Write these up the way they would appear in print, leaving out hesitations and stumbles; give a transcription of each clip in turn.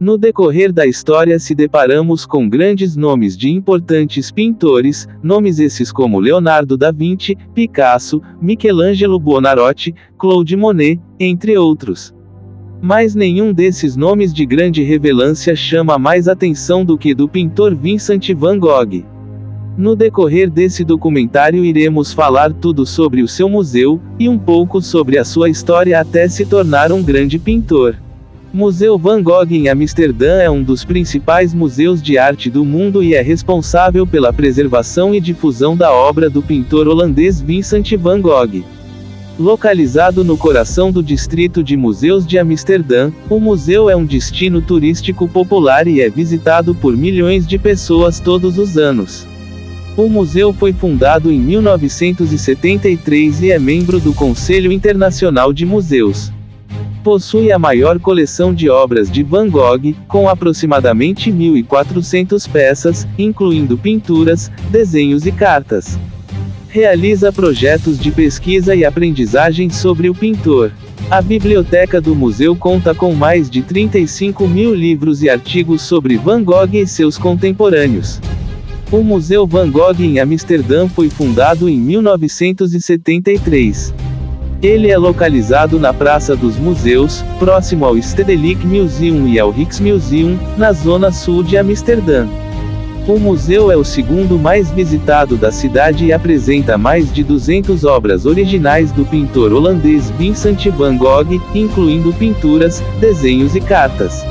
No decorrer da história se deparamos com grandes nomes de importantes pintores, nomes esses como Leonardo da Vinci, Picasso, Michelangelo Buonarroti, Claude Monet, entre outros. Mas nenhum desses nomes de grande relevância chama mais atenção do que do pintor Vincent van Gogh. No decorrer desse documentário iremos falar tudo sobre o seu museu, e um pouco sobre a sua história até se tornar um grande pintor. Museu Van Gogh em Amsterdã é um dos principais museus de arte do mundo e é responsável pela preservação e difusão da obra do pintor holandês Vincent van Gogh. Localizado no coração do distrito de museus de Amsterdã, o museu é um destino turístico popular e é visitado por milhões de pessoas todos os anos. O museu foi fundado em 1973 e é membro do Conselho Internacional de Museus. Possui a maior coleção de obras de Van Gogh, com aproximadamente 1.400 peças, incluindo pinturas, desenhos e cartas. Realiza projetos de pesquisa e aprendizagem sobre o pintor. A biblioteca do museu conta com mais de 35.000 livros e artigos sobre Van Gogh e seus contemporâneos. O Museu Van Gogh em Amsterdã foi fundado em 1973. Ele é localizado na Praça dos Museus, próximo ao Stedelijk Museum e ao Rijksmuseum, na zona sul de Amsterdã. O museu é o segundo mais visitado da cidade e apresenta mais de 200 obras originais do pintor holandês Vincent van Gogh, incluindo pinturas, desenhos e cartas.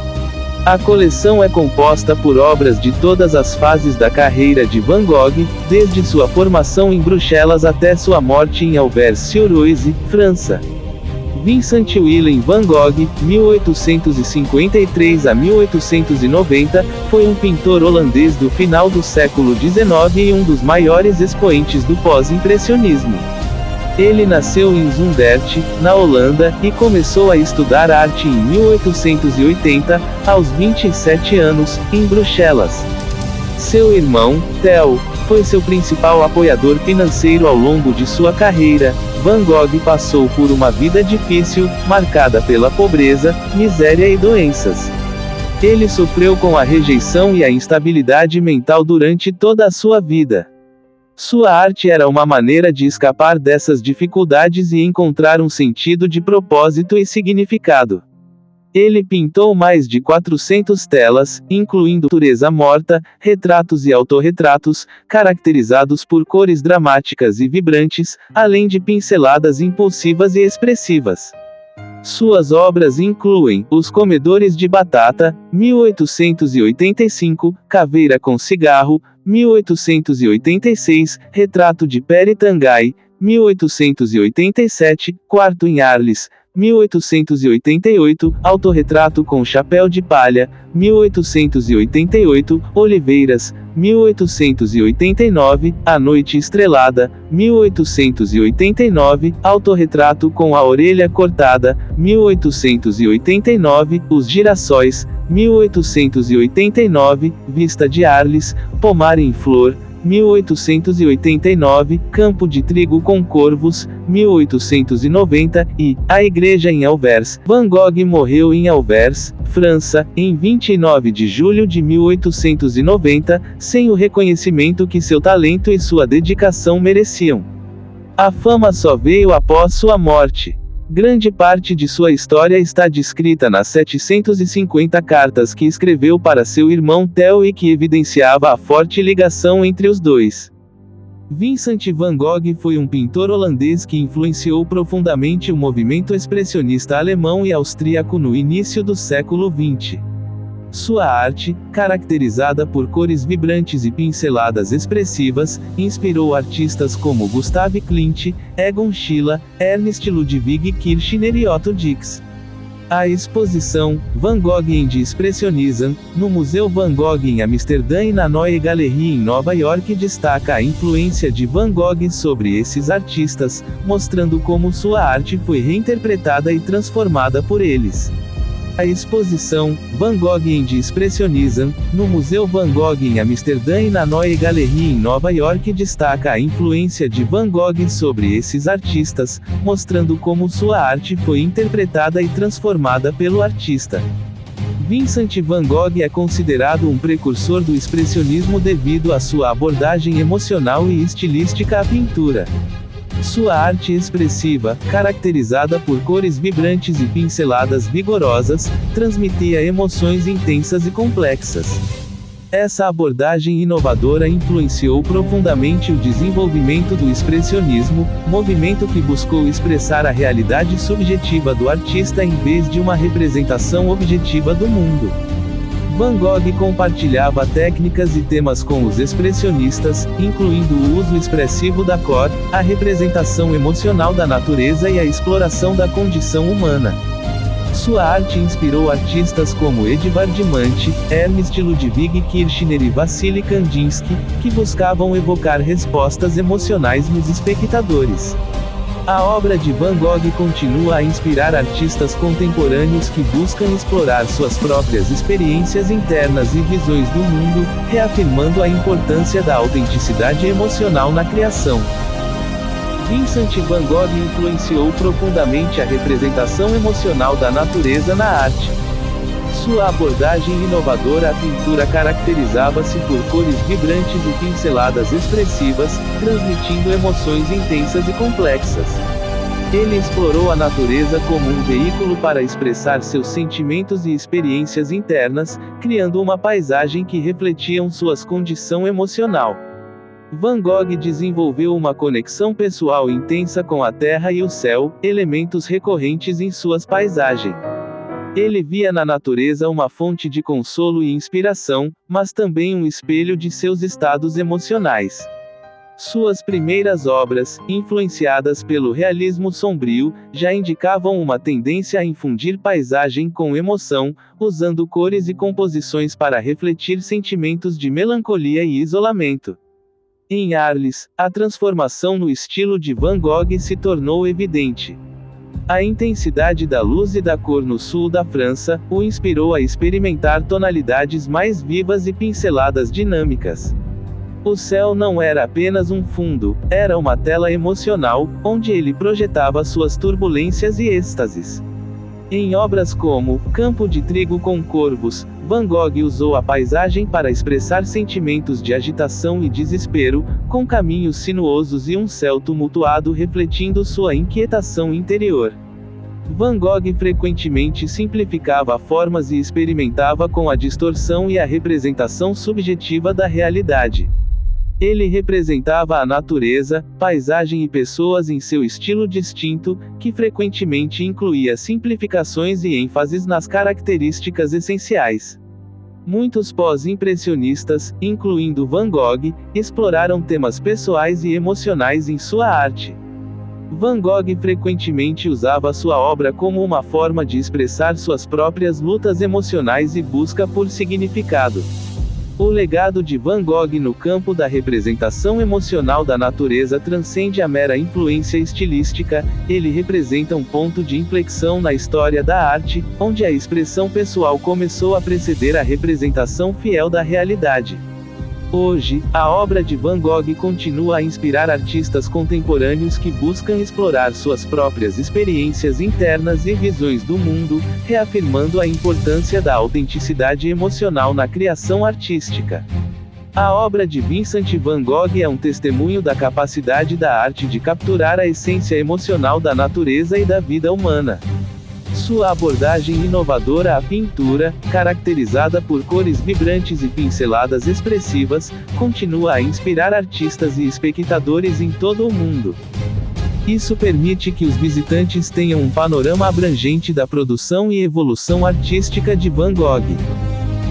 A coleção é composta por obras de todas as fases da carreira de Van Gogh, desde sua formação em Bruxelas até sua morte em Auvers-sur-Oise, França. Vincent Willem van Gogh, 1853 a 1890, foi um pintor holandês do final do século XIX e um dos maiores expoentes do pós-impressionismo. Ele nasceu em Zundert, na Holanda, e começou a estudar arte em 1880, aos 27 anos, em Bruxelas. Seu irmão, Theo, foi seu principal apoiador financeiro ao longo de sua carreira. Van Gogh passou por uma vida difícil, marcada pela pobreza, miséria e doenças. Ele sofreu com a rejeição e a instabilidade mental durante toda a sua vida. Sua arte era uma maneira de escapar dessas dificuldades e encontrar um sentido de propósito e significado. Ele pintou mais de 400 telas, incluindo natureza morta, retratos e autorretratos, caracterizados por cores dramáticas e vibrantes, além de pinceladas impulsivas e expressivas. Suas obras incluem Os Comedores de Batata, 1885, Caveira com Cigarro, 1886, Retrato de Pere Tanguy, 1887, Quarto em Arles, 1888, Autorretrato com Chapéu de Palha, 1888, Oliveiras, 1889, A Noite Estrelada, 1889, Autorretrato com a Orelha Cortada, 1889, Os Girassóis, 1889, Vista de Arles, Pomar em Flor, 1889, Campo de Trigo com Corvos, 1890, e A Igreja em Auvers. Van Gogh morreu em Auvers, França, em 29 de julho de 1890, sem o reconhecimento que seu talento e sua dedicação mereciam. A fama só veio após sua morte. Grande parte de sua história está descrita nas 750 cartas que escreveu para seu irmão Theo e que evidenciava a forte ligação entre os dois. Vincent van Gogh foi um pintor holandês que influenciou profundamente o movimento expressionista alemão e austríaco no início do século XX. Sua arte, caracterizada por cores vibrantes e pinceladas expressivas, inspirou artistas como Gustav Klimt, Egon Schiele, Ernst Ludwig Kirchner e Otto Dix. A exposição, Van Gogh and the Expressionism, no Museu Van Gogh em Amsterdã e na Neue Galerie em Nova York destaca a influência de Van Gogh sobre esses artistas, mostrando como sua arte foi reinterpretada e transformada por eles. A exposição, Van Gogh and the Expressionism, no Museu Van Gogh em Amsterdã e na Neue Galerie em Nova York destaca a influência de Van Gogh sobre esses artistas, mostrando como sua arte foi interpretada e transformada pelo artista. Vincent van Gogh é considerado um precursor do expressionismo devido à sua abordagem emocional e estilística à pintura. Sua arte expressiva, caracterizada por cores vibrantes e pinceladas vigorosas, transmitia emoções intensas e complexas. Essa abordagem inovadora influenciou profundamente o desenvolvimento do expressionismo, movimento que buscou expressar a realidade subjetiva do artista em vez de uma representação objetiva do mundo. Van Gogh compartilhava técnicas e temas com os expressionistas, incluindo o uso expressivo da cor, a representação emocional da natureza e a exploração da condição humana. Sua arte inspirou artistas como Edvard Munch, Ernst Ludwig Kirchner e Vassily Kandinsky, que buscavam evocar respostas emocionais nos espectadores. A obra de Van Gogh continua a inspirar artistas contemporâneos que buscam explorar suas próprias experiências internas e visões do mundo, reafirmando a importância da autenticidade emocional na criação. Vincent van Gogh influenciou profundamente a representação emocional da natureza na arte. Sua abordagem inovadora à pintura caracterizava-se por cores vibrantes e pinceladas expressivas, transmitindo emoções intensas e complexas. Ele explorou a natureza como um veículo para expressar seus sentimentos e experiências internas, criando uma paisagem que refletiam sua condição emocional. Van Gogh desenvolveu uma conexão pessoal intensa com a terra e o céu, elementos recorrentes em suas paisagens. Ele via na natureza uma fonte de consolo e inspiração, mas também um espelho de seus estados emocionais. Suas primeiras obras, influenciadas pelo realismo sombrio, já indicavam uma tendência a infundir paisagem com emoção, usando cores e composições para refletir sentimentos de melancolia e isolamento. Em Arles, a transformação no estilo de Van Gogh se tornou evidente. A intensidade da luz e da cor no sul da França o inspirou a experimentar tonalidades mais vivas e pinceladas dinâmicas. O céu não era apenas um fundo, era uma tela emocional, onde ele projetava suas turbulências e êxtases. Em obras como Campo de Trigo com Corvos, Van Gogh usou a paisagem para expressar sentimentos de agitação e desespero, com caminhos sinuosos e um céu tumultuado refletindo sua inquietação interior. Van Gogh frequentemente simplificava formas e experimentava com a distorção e a representação subjetiva da realidade. Ele representava a natureza, paisagem e pessoas em seu estilo distinto, que frequentemente incluía simplificações e ênfases nas características essenciais. Muitos pós-impressionistas, incluindo Van Gogh, exploraram temas pessoais e emocionais em sua arte. Van Gogh frequentemente usava sua obra como uma forma de expressar suas próprias lutas emocionais e busca por significado. O legado de Van Gogh no campo da representação emocional da natureza transcende a mera influência estilística, ele representa um ponto de inflexão na história da arte, onde a expressão pessoal começou a preceder a representação fiel da realidade. Hoje, a obra de Van Gogh continua a inspirar artistas contemporâneos que buscam explorar suas próprias experiências internas e visões do mundo, reafirmando a importância da autenticidade emocional na criação artística. A obra de Vincent van Gogh é um testemunho da capacidade da arte de capturar a essência emocional da natureza e da vida humana. Sua abordagem inovadora à pintura, caracterizada por cores vibrantes e pinceladas expressivas, continua a inspirar artistas e espectadores em todo o mundo. Isso permite que os visitantes tenham um panorama abrangente da produção e evolução artística de Van Gogh.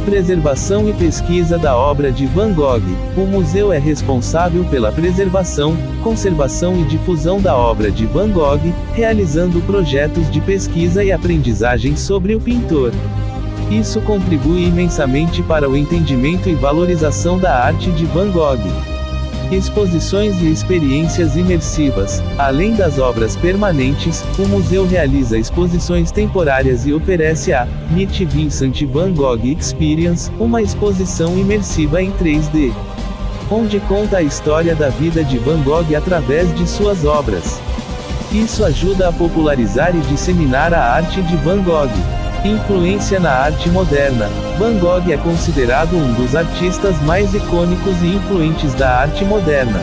Preservação e pesquisa da obra de Van Gogh. O museu é responsável pela preservação, conservação e difusão da obra de Van Gogh, realizando projetos de pesquisa e aprendizagem sobre o pintor. Isso contribui imensamente para o entendimento e valorização da arte de Van Gogh. Exposições e experiências imersivas. Além das obras permanentes, o museu realiza exposições temporárias e oferece a Meet Vincent Van Gogh Experience, uma exposição imersiva em 3D, onde conta a história da vida de Van Gogh através de suas obras. Isso ajuda a popularizar e disseminar a arte de Van Gogh. Influência na arte moderna. Van Gogh é considerado um dos artistas mais icônicos e influentes da arte moderna.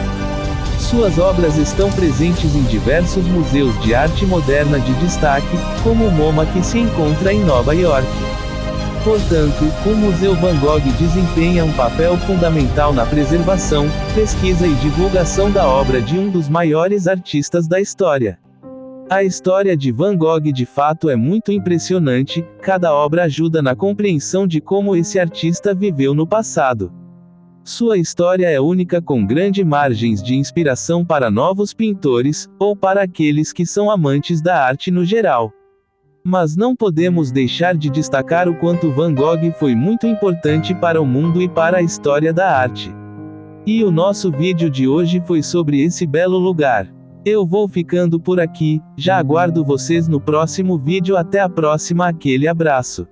Suas obras estão presentes em diversos museus de arte moderna de destaque, como o MoMA, que se encontra em Nova York. Portanto, o Museu Van Gogh desempenha um papel fundamental na preservação, pesquisa e divulgação da obra de um dos maiores artistas da história. A história de Van Gogh de fato é muito impressionante, cada obra ajuda na compreensão de como esse artista viveu no passado. Sua história é única, com grandes margens de inspiração para novos pintores, ou para aqueles que são amantes da arte no geral. Mas não podemos deixar de destacar o quanto Van Gogh foi muito importante para o mundo e para a história da arte. E o nosso vídeo de hoje foi sobre esse belo lugar. Eu vou ficando por aqui, já aguardo vocês no próximo vídeo. Até a próxima, aquele abraço.